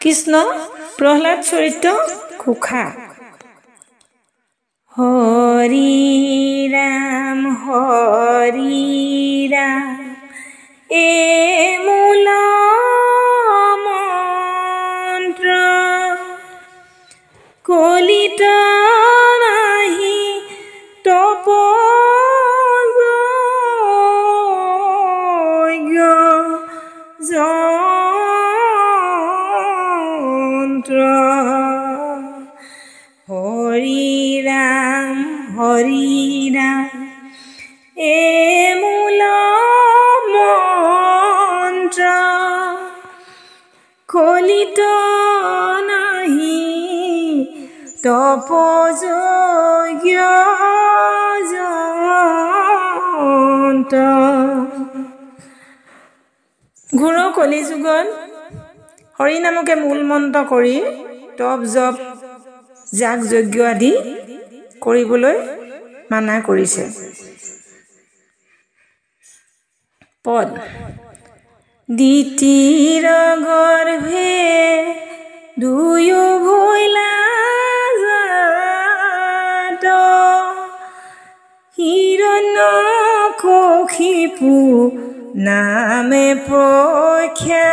কৃষ্ণ প্ৰহ্লাদ চৰিত্ৰ ঘোষা। হৰি ৰাম এ মূল মন্ত্ৰ, কলিত নাহি তপ যন্ত্ৰ। হৰি ৰাম এ মূল মন্ত্ৰ, কলিত নাহি তপ যন্ত্ৰ। ঘোৰ কলিযুগত হৰি নামকে মূল মন্ত্ৰ কৰি তপ জপ যাগ যজ্ঞ আদি কৰিবলৈ মানা কৰিছে। পদ দ্বিতীৰ গৰ্ভে দুয়ো ভৈলা জাত, হিৰণ্যকশিপু নামে প্ৰখ্যাত,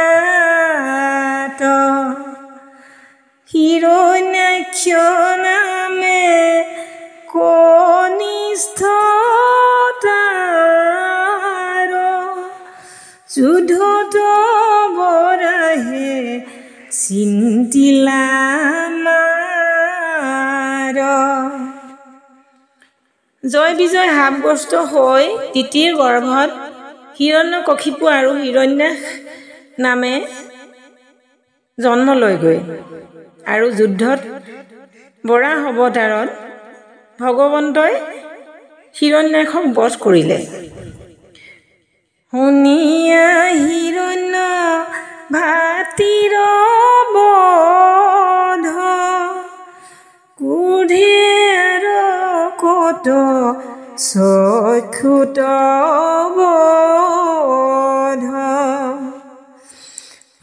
হিৰণ্যাক্ষ নামে কনিষ্ঠ তাৰ, যুদ্ধত বৰাহে চিন্তিলা মাৰ। জয় বিজয় হাবগ্ৰস্ত হৈ তিতিৰ গৰ্ভত হিৰণ্যকশিপু আৰু হিৰণ্যাক্ষ নামে জন্ম লয়গৈ আৰু যুদ্ধত বৰাহ অৱতাৰত ভগৱন্তই হিৰণ্যাক্ষক বধ কৰিলে। শুনিয়া হিৰণ্য ভাতিৰ বধ, ক্ৰোধে আৰু কত চক্ষুত বধ,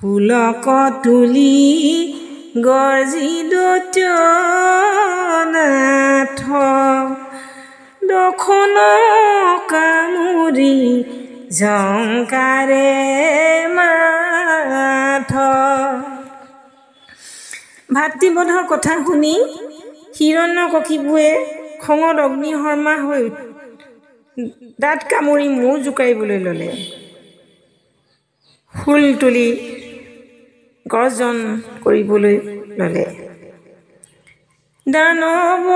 পুলক তুলি গৰ্জি দৈত্যনাথ, দখন কামুৰি ঝংকাৰে মাথ। ভাতৃবধৰ কথা শুনি হিৰণ্যকশিপুৱে খঙত অগ্নিশৰ্মা হৈ দাঁত কামুৰি মূৰ জোকাৰিবলৈ ল'লে। শুল তুলি গৰ্জন কৰিবলৈ ল'লে। দানৱ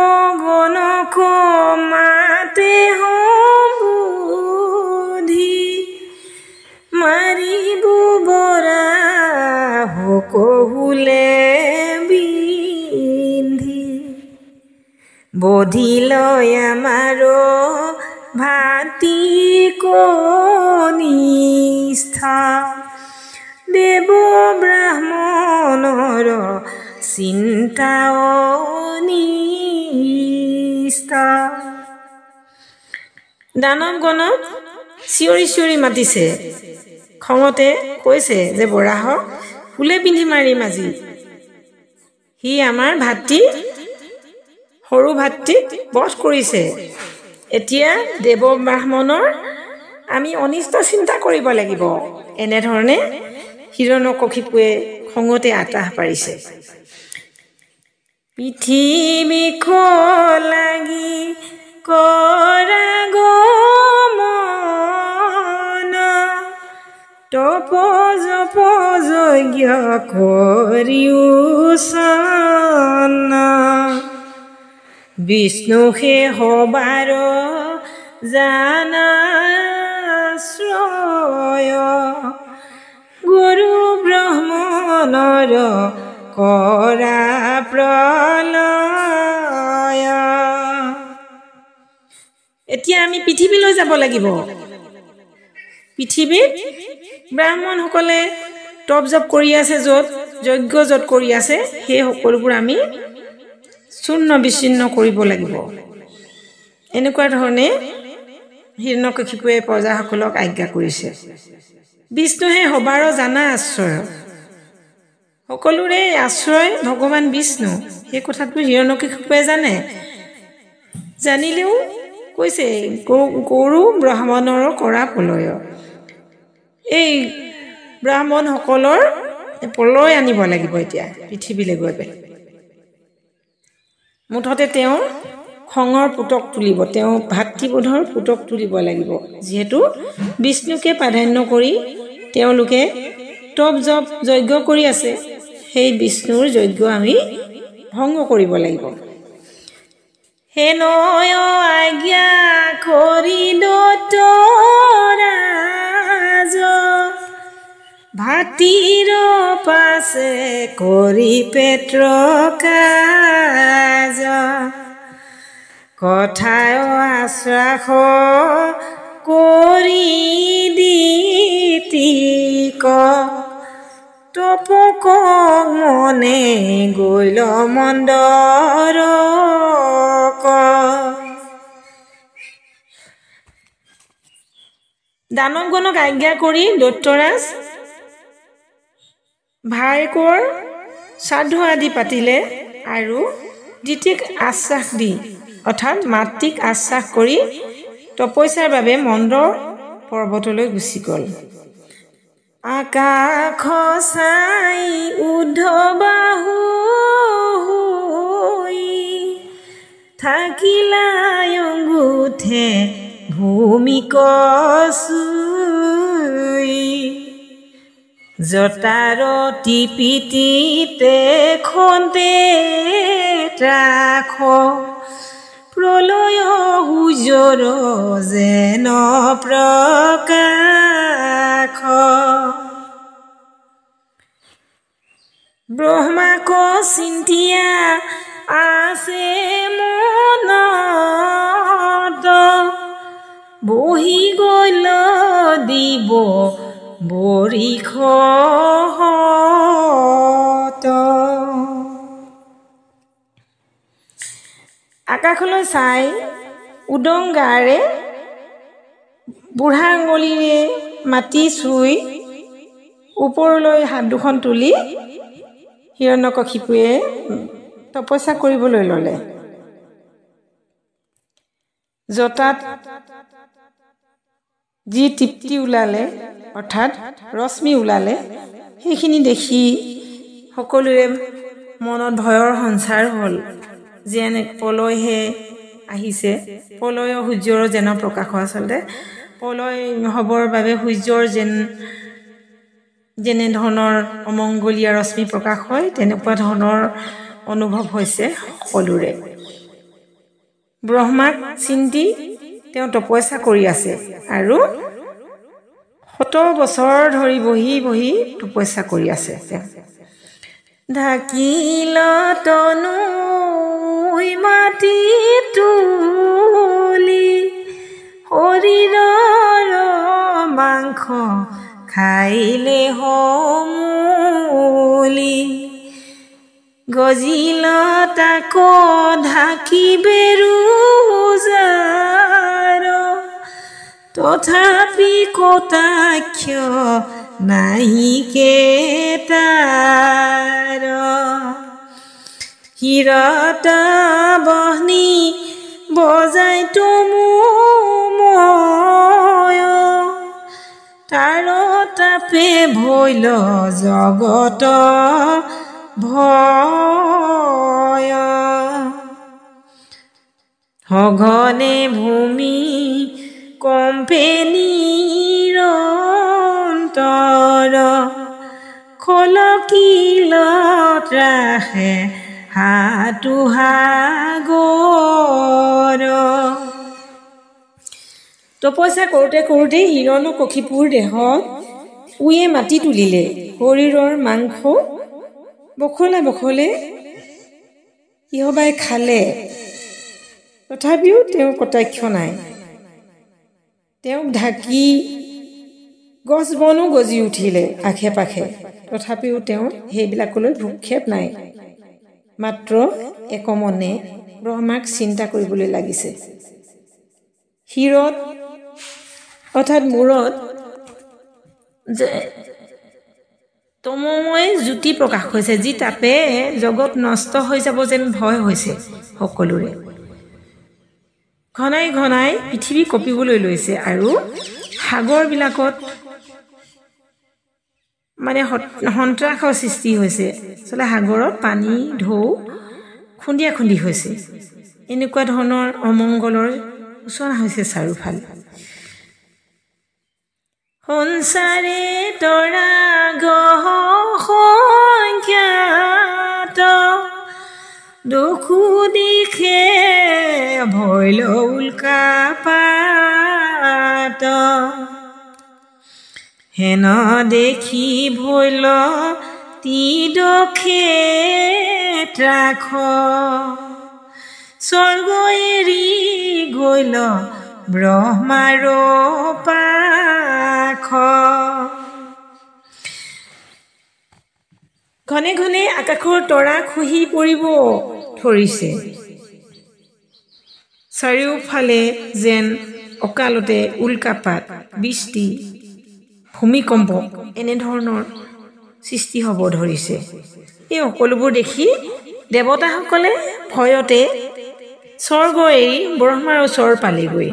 গণক মাতে সম্বোধি, মাৰিব বৰাহ কহুলে বিন্ধি, বধিলৈ আমাৰ ভাতৃ কনিষ্ঠা, দেৱ ব্ৰাহ্মণৰ চিন্তা অনিষ্টা। দানৱগণক চিঞৰি চিঞৰি মাতিছে, খঙতে কৈছে যে বৰাহক শুলে পিন্ধি মাৰিম আজি। সি আমাৰ ভাতৃ সৰু ভাতৃক বধ কৰিছে। এতিয়া দেৱ ব্ৰাহ্মণৰ আমি অনিষ্ট চিন্তা কৰিব লাগিব। এনেধৰণে হিৰণ্যকশিপুৱে খঙতে আতাহ পাৰিছে। পৃথিৱীক লাগি কৰা গমন, তপ জপ যজ্ঞ কৰিও চন, বিষ্ণু হে সবাৰ জানাশ্ৰয়, গুৰু ব্ৰহ্মণৰ কৰা প্ৰলয়। এতিয়া আমি পৃথিৱীলৈ যাব লাগিব। পৃথিৱীত ব্ৰাহ্মণসকলে তপ জপ কৰি আছে, য'ত যজ্ঞ য'ত কৰি আছে, সেই সকলোবোৰ আমি চূৰ্ণ বিচ্ছিন্ন কৰিব লাগিব। এনেকুৱা ধৰণে হিৰণ্যকশিপুৱে প্ৰজাসকলক আজ্ঞা কৰিছে। বিষ্ণুহে সবাৰ জানা আশ্ৰয়, সকলোৰে আশ্ৰয় ভগৱান বিষ্ণু সেই কথাটো হিৰণ্যকশিপুৱে জানে জানিলেও কৈছে গৰু ব্ৰাহ্মণৰ কৰা পলয় এই ব্ৰাহ্মণসকলৰ পলয় আনিব লাগিব এতিয়া পৃথিৱীলৈ গৈ পেলাই মুঠতে তেওঁ খঙৰ পুতক তুলিব তেওঁ ভাতৃবোধৰ পুতক তুলিব লাগিব যিহেতু বিষ্ণুকে প্ৰাধান্য কৰি তেওঁলোকে তপ জপ যজ্ঞ কৰি আছে সেই বিষ্ণুৰ যজ্ঞ আমি ভংগ কৰিব লাগিব হে নয় আজ্ঞা কৰি দতৰাজ ভাতিৰ পাছে কৰি পেট্ৰ কাজ কথায় আশ্বাস কৰি দিতিক তপক মনে গৈল মন্দৰক দানৱগণক আজ্ঞা কৰি দৈত্যৰাজ ভায়েকৰ শ্ৰাদ্ধ আদি পাতিলে আৰু দিতিক আশ্বাস দি অৰ্থাৎ মাতৃক আশ্বাস কৰি তপস্যাৰ বাবে মন্দ পৰ্বতলৈ গুচি গ'ল আকাশ চাই উদ্ধবাহু থাকিলা অঙ্গুঠে ভূমি কচুই জটাৰ টিপিটিতে খন্তে ৰাখ প্ৰলয় হুজৰ যেন প্ৰকাশ ব্ৰহ্মাক চিন্তিয়া আছে মনত বহি গ'ল দিব বৰিষ আকাশলৈ চাই উদংগাৰে বুঢ়া আঙুলিৰে মাটি চুই ওপৰলৈ হাত দুখন তুলি হিৰণ্যকশিপুৱে তপস্যা কৰিবলৈ ল'লে জটাত যি তৃপ্তি ওলালে অৰ্থাৎ ৰশ্মি ওলালে সেইখিনি দেখি সকলোৰে মনত ভয়ৰ সঞ্চাৰ হ'ল যেন পলয়হে আহিছে পলয় সূৰ্যৰ যেন প্ৰকাশ আচলতে পলয় হ'বৰ বাবে সূৰ্যৰ যেনে ধৰণৰ অমংগলীয়া ৰশ্মি প্ৰকাশ হয় তেনেকুৱা ধৰণৰ অনুভৱ হৈছে সকলোৰে ব্ৰহ্মাক চিন্তি তেওঁ তপস্যা কৰি আছে আৰু ৭০ বছৰ ধৰি বহি বহি তপস্যা কৰি আছে ঢাকিল তনু মাটি তুলি শৰীৰৰ মাংস খাইলে সমূলি গজিল তাক ঢাকি বেৰুজাৰ তথাপি কটাক্ষ নাহি কেতাৰ হিৰতা বহনি বজাই তুমুময় তাৰ তাপে ভৈল জগত ভয় সঘনে ভূমি কম্পে নিৰন্তৰ খলকিল ত্ৰাহে হাতু সাগৰ তপস্যা কৰোঁতে কৰোঁতে হিৰণ্যকশিপুৰ দেহত উয়ে মাটি তুলিলে শৰীৰৰ মাংস বখলে বখলে কিহবাই খালে তথাপিও তেওঁ কটাক্ষ নাই তেওঁক ঢাকি গছ বনো গজি উঠিলে আশে পাশে তথাপিও তেওঁ সেইবিলাকলৈ ভূক্ষেপ নাই মাত্ৰ একমনে ব্ৰহ্মাক চিন্তা কৰিবলৈ লাগিছে শিৰত অৰ্থাৎ মূৰত তমোময় জ্যোতি প্ৰকাশ হৈছে, যি তাপে জগত নষ্ট হৈ যাব যেন ভয় হৈছে সকলোৰে। ঘনাই ঘনাই পৃথিৱী কঁপিবলৈ লৈছে আৰু সাগৰবিলাকত মানে সন্ত্ৰাসৰ সৃষ্টি হৈছে। আচলতে সাগৰত পানী ঢৌ খুন্দিয়া খুন্দি হৈছে। এনেকুৱা ধৰণৰ অমংগলৰ সূচনা হৈছে চাৰিওফালে। সংসাৰে তৰা গহ সংখ্যাত, দোষো দিশে ভৈল উল্কাপাত। হেন দেখি ভৈল তিদখে ত্ৰাস, স্বৰ্গ এৰি গৈল ব্ৰহ্মাৰ পাখ। ঘনে ঘনে আকাশৰ তৰা খহি পৰিব ধৰিছে। চাৰিওফালে যেন অকালতে উল্কাপাত, বৃষ্টি, ভূমিকম্প এনেধৰণৰ সৃষ্টি হ'ব ধৰিছে। এই সকলোবোৰ দেখি দেৱতাসকলে ভয়তে স্বৰ্গ এৰি ব্ৰহ্মাৰ ওচৰ পালেগৈ।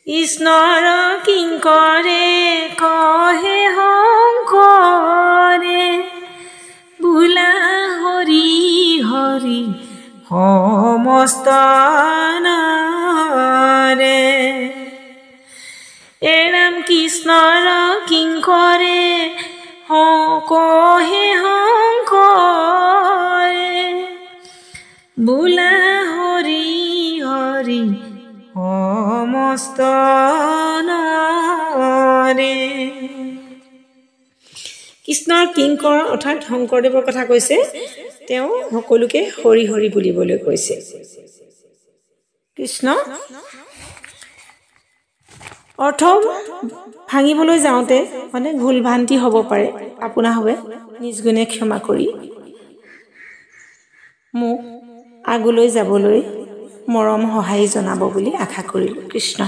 কৃষ্ণৰ কিংকৰে কহে শংকৰে, বোলা হৰি হৰি সমস্ত নৰে। এ ৰাম কৃষ্ণৰ কিংকৰে কহে শংকৰে, বোলা হৰি হৰি সমস্ত নৰে। কৃষ্ণৰ কিংকৰ অৰ্থাৎ শংকৰদেৱৰ কথা কৈছে। তেওঁ সকলোকে হৰি হৰি বুলিবলৈ কৈছে। কৃষ্ণ অৰ্থ ভাঙিবলৈ যাওঁতে মানে ভুল ভ্ৰান্তি হ'ব পাৰে, আপোনাভাৱে নিজ গুণে ক্ষমা কৰি মোক আগলৈ যাবলৈ মৰম সহায় জনাব বুলি আশা কৰিলোঁ। কৃষ্ণ।